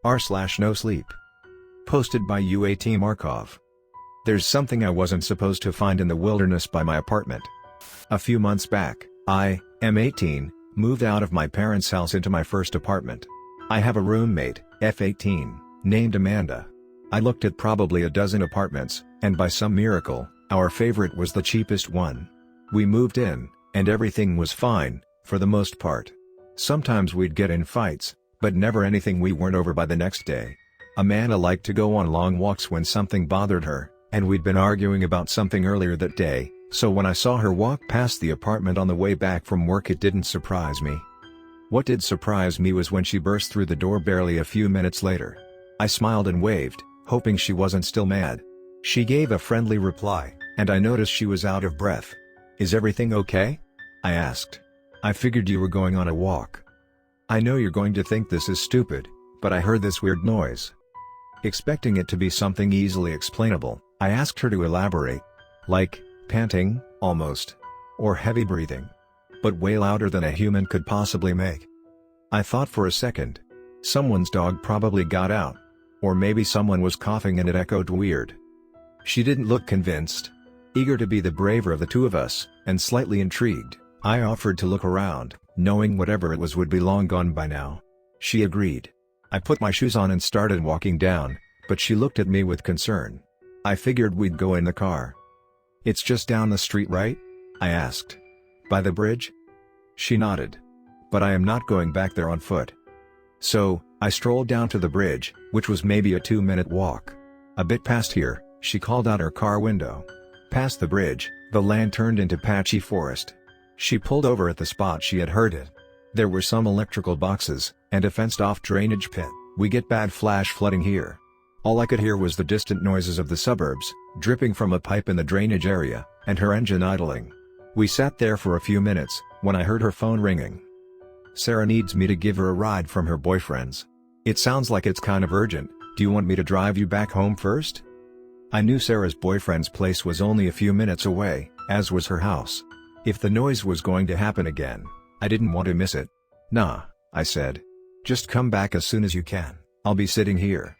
r/NoSleep. Posted by ATMarkov. There's something I wasn't supposed to find in the wilderness by my apartment. A few months back, I, am 18, moved out of my parents' house into my first apartment. I have a roommate, F18, named Amanda. I looked at probably a dozen apartments, and by some miracle, our favorite was the cheapest one. We moved in, and everything was fine, for the most part. Sometimes we'd get in fights, but never anything we weren't over by the next day. Amanda liked to go on long walks when something bothered her, and we'd been arguing about something earlier that day, so when I saw her walk past the apartment on the way back from work it didn't surprise me. What did surprise me was when she burst through the door barely a few minutes later. I smiled and waved, hoping she wasn't still mad. She gave a friendly reply, and I noticed she was out of breath. "Is everything okay?" I asked. "I figured you were going on a walk." "I know you're going to think this is stupid, but I heard this weird noise." Expecting it to be something easily explainable, I asked her to elaborate. Like, panting, almost. Or heavy breathing. But way louder than a human could possibly make. I thought for a second. Someone's dog probably got out. Or maybe someone was coughing and it echoed weird. She didn't look convinced. Eager to be the braver of the two of us, and slightly intrigued, I offered to look around, knowing whatever it was would be long gone by now. She agreed. I put my shoes on and started walking down, but she looked at me with concern. I figured we'd go in the car. "It's just down the street, right?" I asked. "By the bridge?" She nodded. "But I am not going back there on foot." So, I strolled down to the bridge, which was maybe a 2-minute walk. "A bit past here," she called out her car window. Past the bridge, the land turned into patchy forest. She pulled over at the spot she had heard it. There were some electrical boxes, and a fenced-off drainage pit. "We get bad flash flooding here." All I could hear was the distant noises of the suburbs, dripping from a pipe in the drainage area, and her engine idling. We sat there for a few minutes, when I heard her phone ringing. "Sarah needs me to give her a ride from her boyfriend's. It sounds like it's kind of urgent. Do you want me to drive you back home first?" I knew Sarah's boyfriend's place was only a few minutes away, as was her house. If the noise was going to happen again, I didn't want to miss it. "Nah," I said. "Just come back as soon as you can, I'll be sitting here."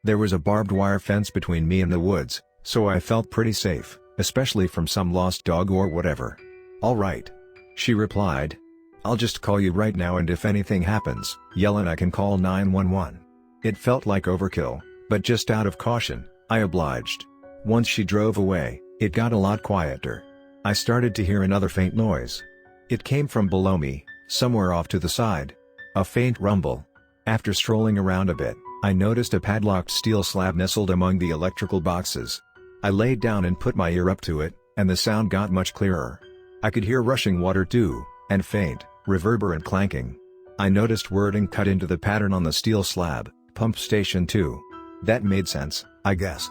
There was a barbed wire fence between me and the woods, so I felt pretty safe, especially from some lost dog or whatever. "All right," she replied. "I'll just call you right now and if anything happens, yell and I can call 911. It felt like overkill, but just out of caution, I obliged. Once she drove away, it got a lot quieter. I started to hear another faint noise. It came from below me, somewhere off to the side. A faint rumble. After strolling around a bit, I noticed a padlocked steel slab nestled among the electrical boxes. I laid down and put my ear up to it, and the sound got much clearer. I could hear rushing water too, and faint, reverberant clanking. I noticed wording cut into the pattern on the steel slab, "Pump Station 2. That made sense, I guess.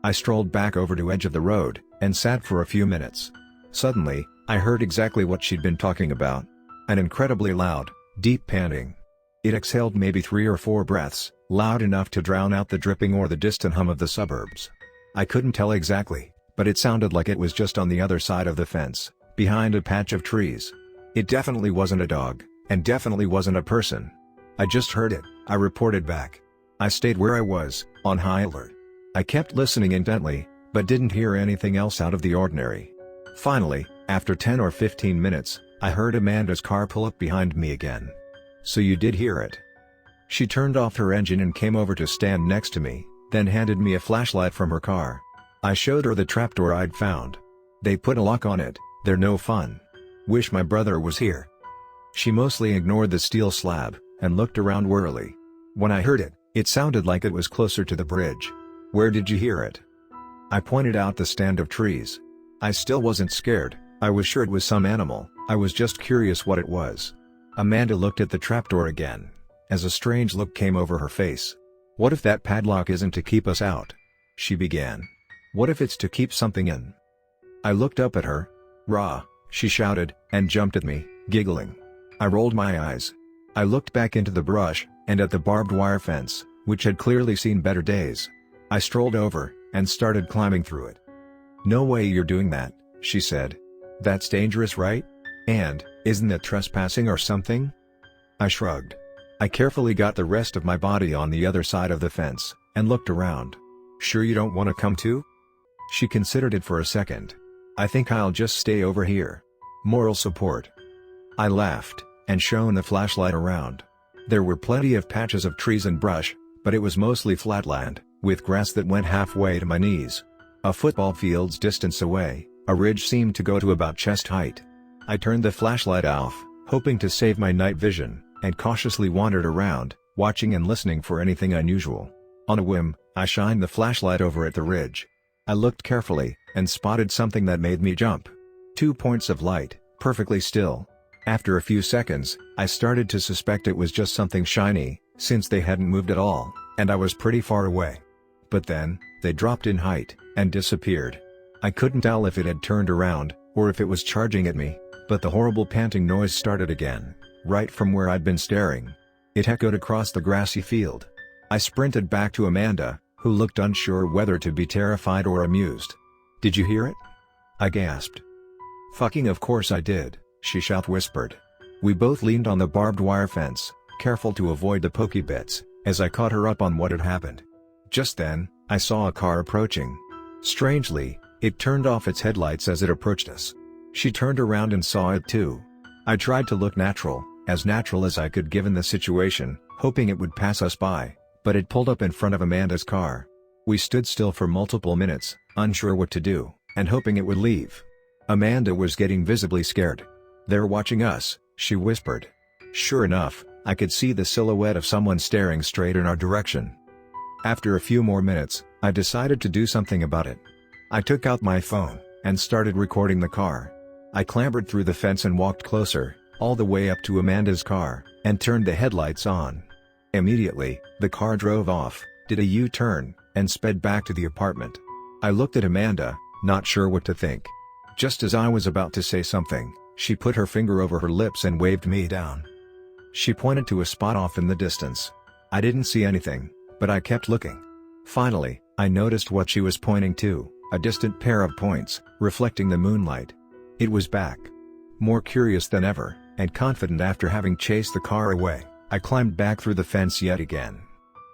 I strolled back over to edge of the road, and sat for a few minutes. Suddenly, I heard exactly what she'd been talking about. An incredibly loud, deep panting. It exhaled maybe 3 or 4 breaths, loud enough to drown out the dripping or the distant hum of the suburbs. I couldn't tell exactly, but it sounded like it was just on the other side of the fence, behind a patch of trees. It definitely wasn't a dog, and definitely wasn't a person. "I just heard it," I reported back. I stayed where I was, on high alert. I kept listening intently, but didn't hear anything else out of the ordinary. Finally, after 10 or 15 minutes, I heard Amanda's car pull up behind me again. "So you did hear it?" She turned off her engine and came over to stand next to me, then handed me a flashlight from her car. I showed her the trapdoor I'd found. "They put a lock on it, they're no fun. Wish my brother was here." She mostly ignored the steel slab, and looked around warily. When I heard it, it sounded like it was closer to the bridge. "Where did you hear it?" I pointed out the stand of trees. I still wasn't scared, I was sure it was some animal, I was just curious what it was. Amanda looked at the trapdoor again, as a strange look came over her face. "What if that padlock isn't to keep us out?" she began. "What if it's to keep something in?" I looked up at her. "Rah!" she shouted, and jumped at me, giggling. I rolled my eyes. I looked back into the brush, and at the barbed wire fence, which had clearly seen better days. I strolled over, and started climbing through it. "No way you're doing that," she said. "That's dangerous, right? And, isn't that trespassing or something?" I shrugged. I carefully got the rest of my body on the other side of the fence, and looked around. "Sure you don't want to come too?" She considered it for a second. "I think I'll just stay over here." Moral support. I laughed, and shone the flashlight around. There were plenty of patches of trees and brush, but it was mostly flat land, with grass that went halfway to my knees. A football field's distance away, a ridge seemed to go to about chest height. I turned the flashlight off, hoping to save my night vision, and cautiously wandered around, watching and listening for anything unusual. On a whim, I shined the flashlight over at the ridge. I looked carefully, and spotted something that made me jump. 2 points of light, perfectly still. After a few seconds, I started to suspect it was just something shiny, since they hadn't moved at all, and I was pretty far away. But then, they dropped in height, and disappeared. I couldn't tell if it had turned around, or if it was charging at me, but the horrible panting noise started again, right from where I'd been staring. It echoed across the grassy field. I sprinted back to Amanda, who looked unsure whether to be terrified or amused. "Did you hear it?" I gasped. "Fucking of course I did," she whispered. We both leaned on the barbed wire fence, careful to avoid the pokey bits, as I caught her up on what had happened. Just then, I saw a car approaching. Strangely, it turned off its headlights as it approached us. She turned around and saw it too. I tried to look natural as I could given the situation, hoping it would pass us by, but it pulled up in front of Amanda's car. We stood still for multiple minutes, unsure what to do, and hoping it would leave. Amanda was getting visibly scared. "They're watching us," she whispered. Sure enough, I could see the silhouette of someone staring straight in our direction. After a few more minutes, I decided to do something about it. I took out my phone, and started recording the car. I clambered through the fence and walked closer, all the way up to Amanda's car, and turned the headlights on. Immediately, the car drove off, did a U-turn, and sped back to the apartment. I looked at Amanda, not sure what to think. Just as I was about to say something, she put her finger over her lips and waved me down. She pointed to a spot off in the distance. I didn't see anything, but I kept looking. Finally, I noticed what she was pointing to, a distant pair of points, reflecting the moonlight. It was back. More curious than ever, and confident after having chased the car away, I climbed back through the fence yet again.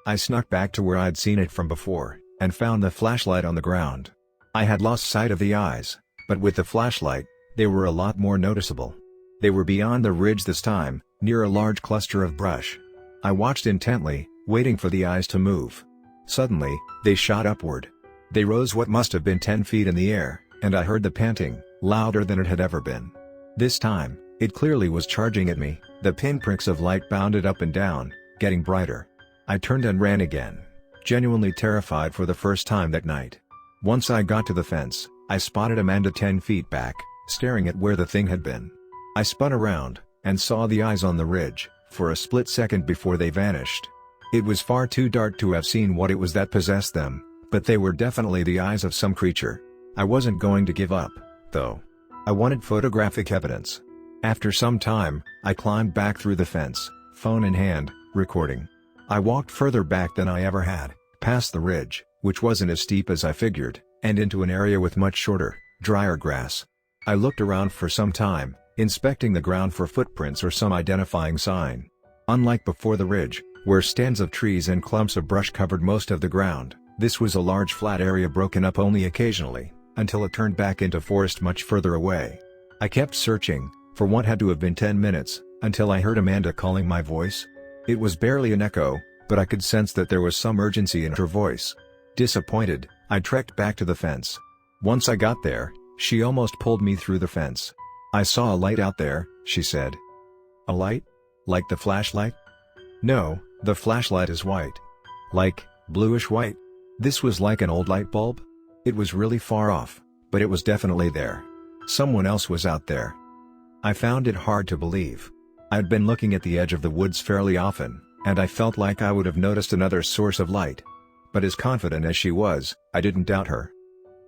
I snuck back to where I'd seen it from before, and found the flashlight on the ground. I had lost sight of the eyes, but with the flashlight, they were a lot more noticeable. They were beyond the ridge this time, near a large cluster of brush. I watched intently, waiting for the eyes to move. Suddenly, they shot upward. They rose what must have been 10 feet in the air, and I heard the panting, louder than it had ever been. This time, it clearly was charging at me. The pinpricks of light bounded up and down, getting brighter. I turned and ran again, genuinely terrified for the first time that night. Once I got to the fence, I spotted Amanda 10 feet back, staring at where the thing had been. I spun around, and saw the eyes on the ridge, for a split second before they vanished. It was far too dark to have seen what it was that possessed them, but they were definitely the eyes of some creature. I wasn't going to give up, though. I wanted photographic evidence. After some time, I climbed back through the fence, phone in hand, recording. I walked further back than I ever had, past the ridge, which wasn't as steep as I figured, and into an area with much shorter, drier grass. I looked around for some time, inspecting the ground for footprints or some identifying sign. Unlike before the ridge, where stands of trees and clumps of brush covered most of the ground, this was a large flat area broken up only occasionally, until it turned back into forest much further away. I kept searching, for what had to have been 10 minutes, until I heard Amanda calling my voice. It was barely an echo, but I could sense that there was some urgency in her voice. Disappointed, I trekked back to the fence. Once I got there, she almost pulled me through the fence. "I saw a light out there," she said. "A light? Like the flashlight?" "No, the flashlight is white. Like, bluish white. This was like an old light bulb. It was really far off, but it was definitely there. Someone else was out there." I found it hard to believe. I'd been looking at the edge of the woods fairly often, and I felt like I would have noticed another source of light. But as confident as she was, I didn't doubt her.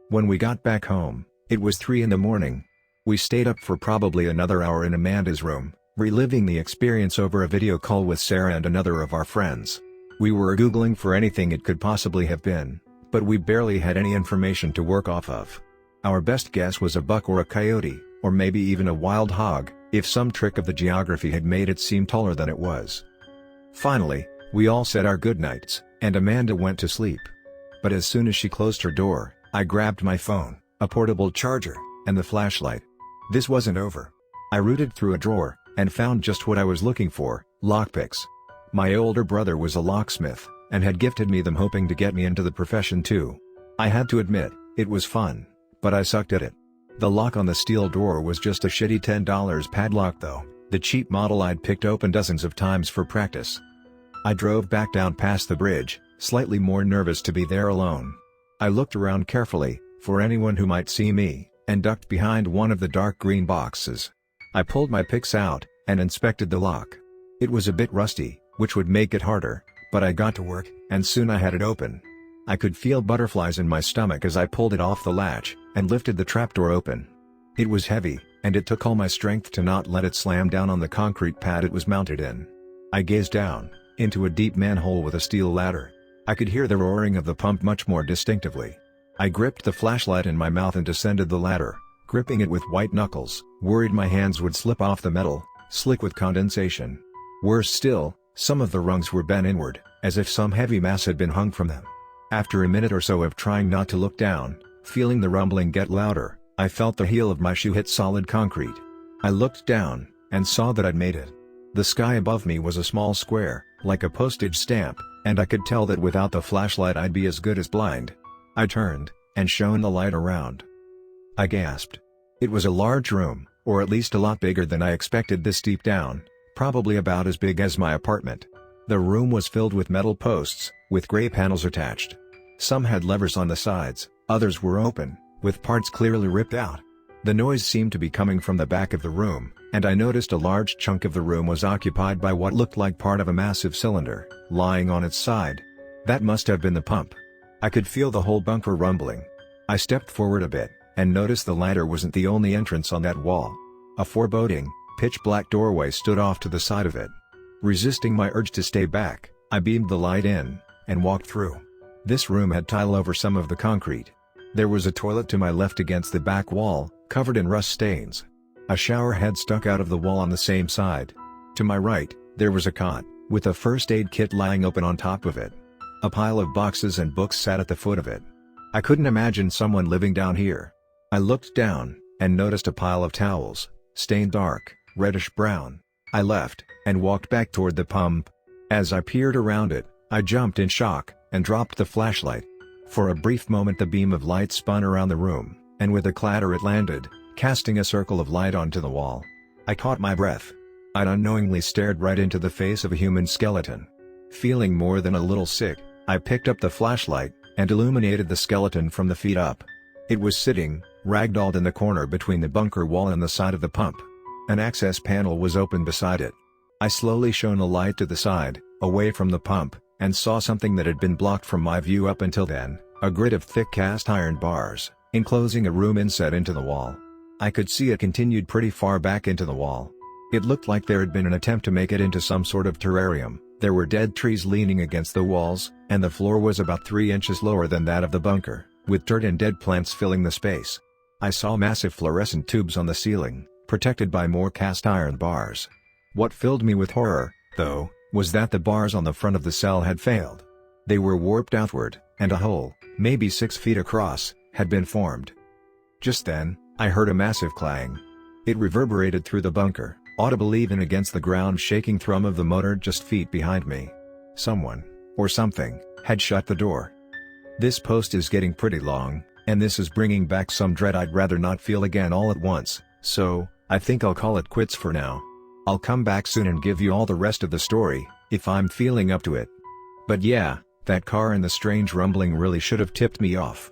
When we got back home, it was 3 in the morning. We stayed up for probably another hour in Amanda's room, reliving the experience over a video call with Sarah and another of our friends. We were Googling for anything it could possibly have been, but we barely had any information to work off of. Our best guess was a buck or a coyote, or maybe even a wild hog, if some trick of the geography had made it seem taller than it was. Finally, we all said our goodnights, and Amanda went to sleep. But as soon as she closed her door, I grabbed my phone, a portable charger, and the flashlight. This wasn't over. I rooted through a drawer, and found just what I was looking for, lockpicks. My older brother was a locksmith, and had gifted me them hoping to get me into the profession too. I had to admit, it was fun, but I sucked at it. The lock on the steel door was just a shitty $10 padlock though, the cheap model I'd picked open dozens of times for practice. I drove back down past the bridge, slightly more nervous to be there alone. I looked around carefully, for anyone who might see me, and ducked behind one of the dark green boxes. I pulled my picks out, and inspected the lock. It was a bit rusty, which would make it harder, but I got to work, and soon I had it open. I could feel butterflies in my stomach as I pulled it off the latch, and lifted the trapdoor open. It was heavy, and it took all my strength to not let it slam down on the concrete pad it was mounted in. I gazed down, into a deep manhole with a steel ladder. I could hear the roaring of the pump much more distinctively. I gripped the flashlight in my mouth and descended the ladder, gripping it with white knuckles, worried my hands would slip off the metal, slick with condensation. Worse still, some of the rungs were bent inward, as if some heavy mass had been hung from them. After a minute or so of trying not to look down, feeling the rumbling get louder, I felt the heel of my shoe hit solid concrete. I looked down, and saw that I'd made it. The sky above me was a small square, like a postage stamp, and I could tell that without the flashlight I'd be as good as blind. I turned, and shone the light around. I gasped. It was a large room, or at least a lot bigger than I expected this deep down, probably about as big as my apartment. The room was filled with metal posts, with gray panels attached. Some had levers on the sides, others were open, with parts clearly ripped out. The noise seemed to be coming from the back of the room, and I noticed a large chunk of the room was occupied by what looked like part of a massive cylinder, lying on its side. That must have been the pump. I could feel the whole bunker rumbling. I stepped forward a bit, and noticed the ladder wasn't the only entrance on that wall. A foreboding, pitch-black doorway stood off to the side of it. Resisting my urge to stay back, I beamed the light in, and walked through. This room had tile over some of the concrete. There was a toilet to my left against the back wall, covered in rust stains. A shower head stuck out of the wall on the same side. To my right, there was a cot, with a first aid kit lying open on top of it. A pile of boxes and books sat at the foot of it. I couldn't imagine someone living down here. I looked down, and noticed a pile of towels, stained dark, reddish-brown. I left, and walked back toward the pump. As I peered around it, I jumped in shock, and dropped the flashlight. For a brief moment the beam of light spun around the room, and with a clatter it landed, casting a circle of light onto the wall. I caught my breath. I'd unknowingly stared right into the face of a human skeleton. Feeling more than a little sick, I picked up the flashlight, and illuminated the skeleton from the feet up. It was sitting, ragdolled in the corner between the bunker wall and the side of the pump. An access panel was open beside it. I slowly shone a light to the side, away from the pump, and saw something that had been blocked from my view up until then, a grid of thick cast iron bars, enclosing a room inset into the wall. I could see it continued pretty far back into the wall. It looked like there had been an attempt to make it into some sort of terrarium. There were dead trees leaning against the walls, and the floor was about 3 inches lower than that of the bunker, with dirt and dead plants filling the space. I saw massive fluorescent tubes on the ceiling, protected by more cast iron bars. What filled me with horror, though, was that the bars on the front of the cell had failed. They were warped outward, and a hole, maybe 6 feet across, had been formed. Just then, I heard a massive clang. It reverberated through the bunker, audible even against the ground shaking thrum of the motor just feet behind me. Someone, or something, had shut the door. This post is getting pretty long, and this is bringing back some dread I'd rather not feel again all at once, so, I think I'll call it quits for now. I'll come back soon and give you all the rest of the story, if I'm feeling up to it. But yeah, that car and the strange rumbling really should have tipped me off.